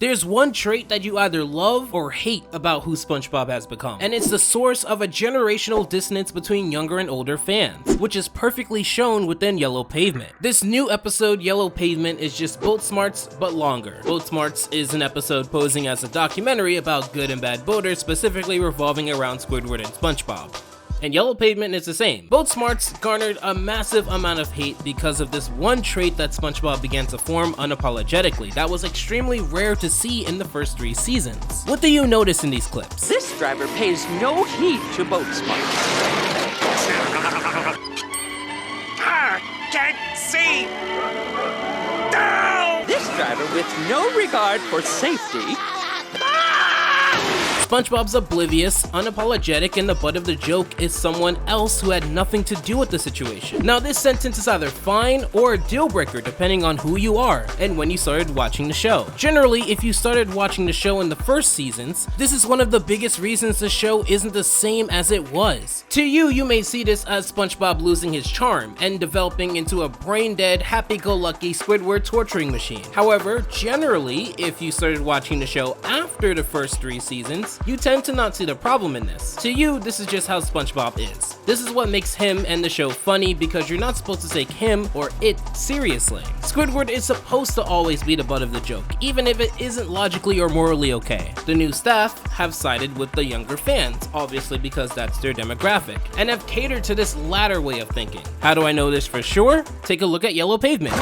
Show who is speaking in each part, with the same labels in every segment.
Speaker 1: There's one trait that you either love or hate about who SpongeBob has become, and it's the source of a generational dissonance between younger and older fans, which is perfectly shown within Yellow Pavement. This new episode, Yellow Pavement, is just Boat Smarts, but longer. Boat Smarts is an episode posing as a documentary about good and bad boaters, specifically revolving around Squidward and SpongeBob. And Yellow Pavement is the same. Boat Smarts garnered a massive amount of hate because of this one trait that SpongeBob began to form unapologetically that was extremely rare to see in the first 3 seasons. What do you notice in these clips?
Speaker 2: This driver pays no heed to Boat Smarts.
Speaker 3: Can't see! No!
Speaker 2: This driver with no regard for safety.
Speaker 1: SpongeBob's oblivious, unapologetic, and the butt of the joke is someone else who had nothing to do with the situation. Now, this sentence is either fine or a deal breaker depending on who you are and when you started watching the show. Generally, if you started watching the show in the first seasons, this is one of the biggest reasons the show isn't the same as it was. To you, you may see this as SpongeBob losing his charm and developing into a brain-dead, happy-go-lucky Squidward torturing machine. However, generally, if you started watching the show after the first 3 seasons, you tend to not see the problem in this. To you, this is just how SpongeBob is. This is what makes him and the show funny because you're not supposed to take him or it seriously. Squidward is supposed to always be the butt of the joke, even if it isn't logically or morally okay. The new staff have sided with the younger fans, obviously because that's their demographic, and have catered to this latter way of thinking. How do I know this for sure? Take a look at Yellow Pavement.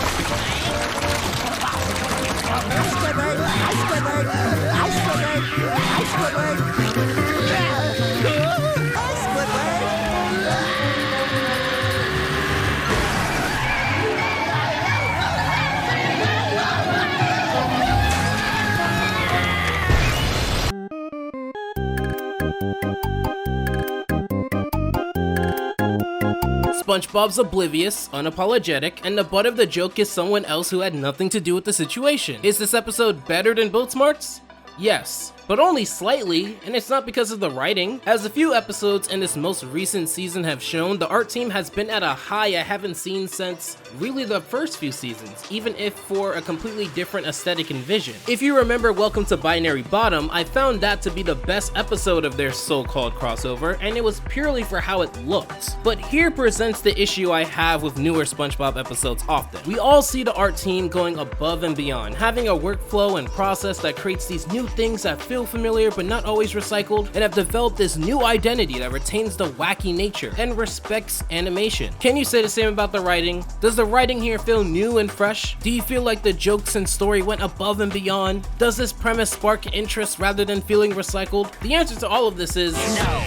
Speaker 1: SpongeBob's oblivious, unapologetic, and the butt of the joke is someone else who had nothing to do with the situation. Is this episode better than Boat Smarts? Yes, but only slightly, and it's not because of the writing. As a few episodes in this most recent season have shown, the art team has been at a high I haven't seen since really the first few seasons, even if for a completely different aesthetic and vision. If you remember Welcome to Binary Bottom, I found that to be the best episode of their so-called crossover, and it was purely for how it looked. But here presents the issue I have with newer SpongeBob episodes often. We all see the art team going above and beyond, having a workflow and process that creates these new things that feel familiar but not always recycled, and have developed this new identity that retains the wacky nature and respects animation. Can you say the same about the writing? Does the writing here feel new and fresh? Do you feel like the jokes and story went above and beyond? Does this premise spark interest rather than feeling recycled? The answer to all of this is no.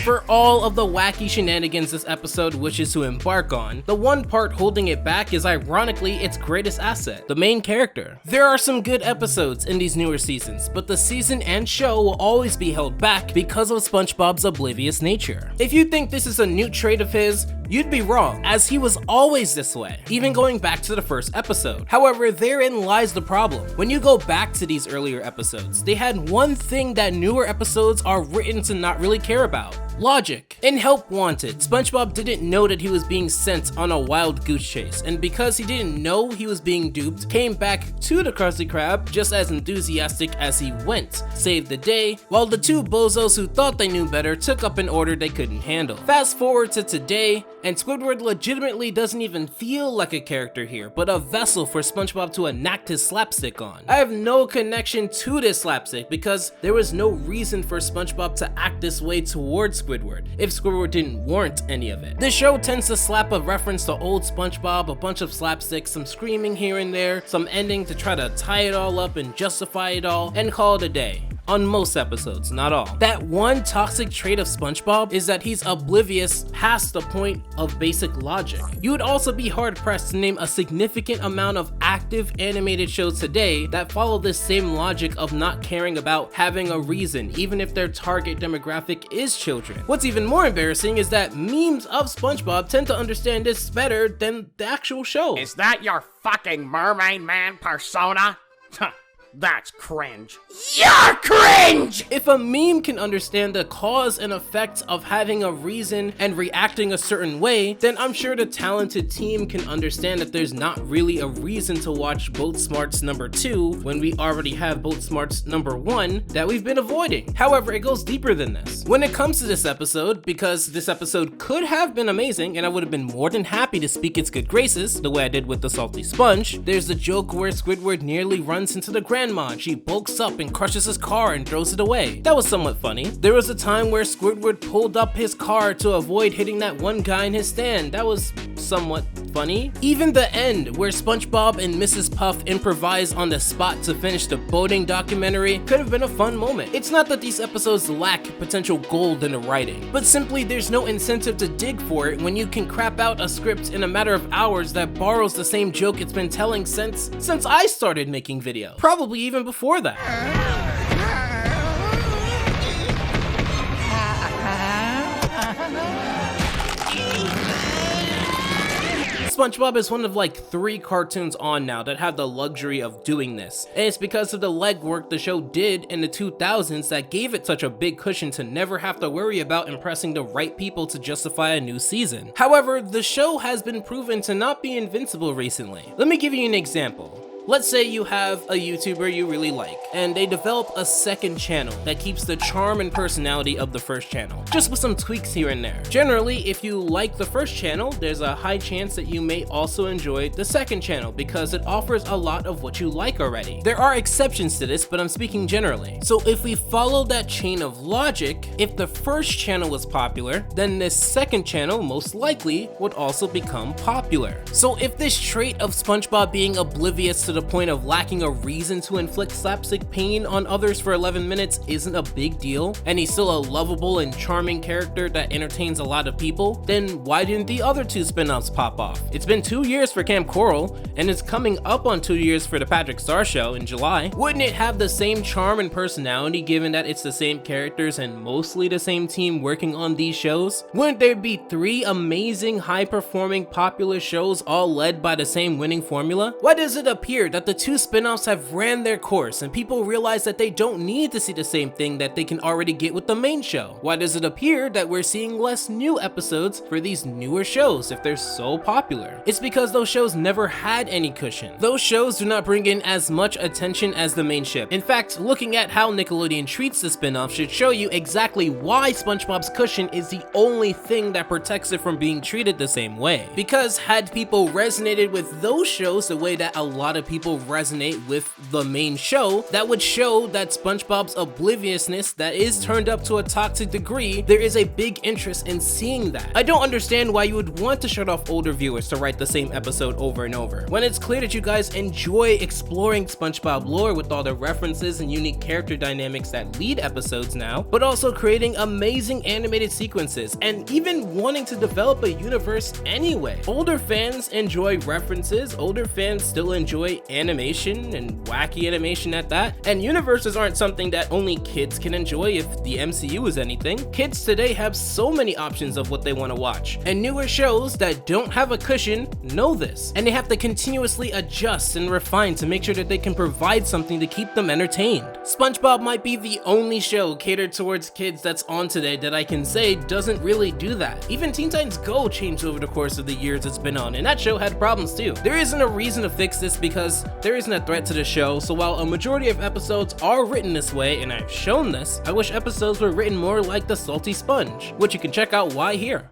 Speaker 1: For all of the wacky shenanigans this episode wishes to embark on, the one part holding it back is ironically its greatest asset, the main character. There are some good episodes in these newer seasons, but the season and show will always be held back because of SpongeBob's oblivious nature. If you think this is a new trait of his, you'd be wrong, as he was always this way, even going back to the first episode. However, therein lies the problem. When you go back to these earlier episodes, they had one thing that newer episodes are written to not really care about: logic. In Help Wanted, SpongeBob didn't know that he was being sent on a wild goose chase, and because he didn't know he was being duped, came back to the Krusty Krab just as enthusiastic as he went, saved the day, while the two bozos who thought they knew better took up an order they couldn't handle. Fast forward to today, and Squidward legitimately doesn't even feel like a character here, but a vessel for SpongeBob to enact his slapstick on. I have no connection to this slapstick because there was no reason for SpongeBob to act this way towards Squidward if Squidward didn't warrant any of it. This show tends to slap a reference to old SpongeBob, a bunch of slapstick, some screaming here and there, some ending to try to tie it all up and justify it all, and call it a day. On most episodes, not all. That one toxic trait of SpongeBob is that he's oblivious past the point of basic logic. You would also be hard pressed to name a significant amount of active animated shows today that follow this same logic of not caring about having a reason, even if their target demographic is children. What's even more embarrassing is that memes of SpongeBob tend to understand this better than the actual show.
Speaker 3: Is that your fucking mermaid man persona? That's cringe. You're cringe!
Speaker 1: If a meme can understand the cause and effect of having a reason and reacting a certain way, then I'm sure the talented team can understand that there's not really a reason to watch Boat Smarts number 2 when we already have Boat Smarts number 1 that we've been avoiding. However, it goes deeper than this. When it comes to this episode, because this episode could have been amazing and I would have been more than happy to speak its good graces, the way I did with the salty sponge, there's the joke where Squidward nearly runs into the grandma and she bulks up and crushes his car and throws it away. That was somewhat funny. There was a time where Squidward pulled up his car to avoid hitting that one guy in his stand. That was somewhat funny. Even the end, where SpongeBob and Mrs. Puff improvise on the spot to finish the boating documentary, could have been a fun moment. It's not that these episodes lack potential gold in the writing, but simply there's no incentive to dig for it when you can crap out a script in a matter of hours that borrows the same joke it's been telling since I started making videos. Probably even before that. SpongeBob is one of like 3 cartoons on now that have the luxury of doing this, and it's because of the legwork the show did in the 2000s that gave it such a big cushion to never have to worry about impressing the right people to justify a new season. However, the show has been proven to not be invincible recently. Let me give you an example. Let's say you have a YouTuber you really like, and they develop a second channel that keeps the charm and personality of the first channel, just with some tweaks here and there. Generally, if you like the first channel, there's a high chance that you may also enjoy the second channel because it offers a lot of what you like already. There are exceptions to this, but I'm speaking generally. So if we follow that chain of logic, if the first channel was popular, then this second channel most likely would also become popular. So if this trait of SpongeBob being oblivious to the point of lacking a reason to inflict slapstick pain on others for 11 minutes isn't a big deal, and he's still a lovable and charming character that entertains a lot of people, then why didn't the other 2 spin-offs pop off? It's been 2 years for Kamp Koral, and it's coming up on 2 years for the Patrick Star Show in July. Wouldn't it have the same charm and personality given that it's the same characters and mostly the same team working on these shows? Wouldn't there be 3 amazing, high-performing, popular shows all led by the same winning formula? Why does it appear that the 2 spin-offs have ran their course and people realize that they don't need to see the same thing that they can already get with the main show? Why does it appear that we're seeing less new episodes for these newer shows if they're so popular? It's because those shows never had any cushion. Those shows do not bring in as much attention as the main ship. In fact, looking at how Nickelodeon treats the spin-off should show you exactly why SpongeBob's cushion is the only thing that protects it from being treated the same way. Because had people resonated with those shows the way that a lot of people resonate with the main show, that would show that SpongeBob's obliviousness that is turned up to a toxic degree, there is a big interest in seeing that. I don't understand why you would want to shut off older viewers to write the same episode over and over, when it's clear that you guys enjoy exploring SpongeBob lore with all the references and unique character dynamics that lead episodes now, but also creating amazing animated sequences and even wanting to develop a universe anyway. Older fans enjoy references, older fans still enjoy animation and wacky animation at that, and universes aren't something that only kids can enjoy if the MCU is anything. Kids today have so many options of what they want to watch, and newer shows that don't have a cushion know this, and they have to continuously adjust and refine to make sure that they can provide something to keep them entertained. SpongeBob might be the only show catered towards kids that's on today that I can say doesn't really do that. Even Teen Titans Go changed over the course of the years it's been on, and that show had problems too. There isn't a reason to fix this because there isn't a threat to the show, so while a majority of episodes are written this way, and I've shown this, I wish episodes were written more like the Salty Sponge, which you can check out why here.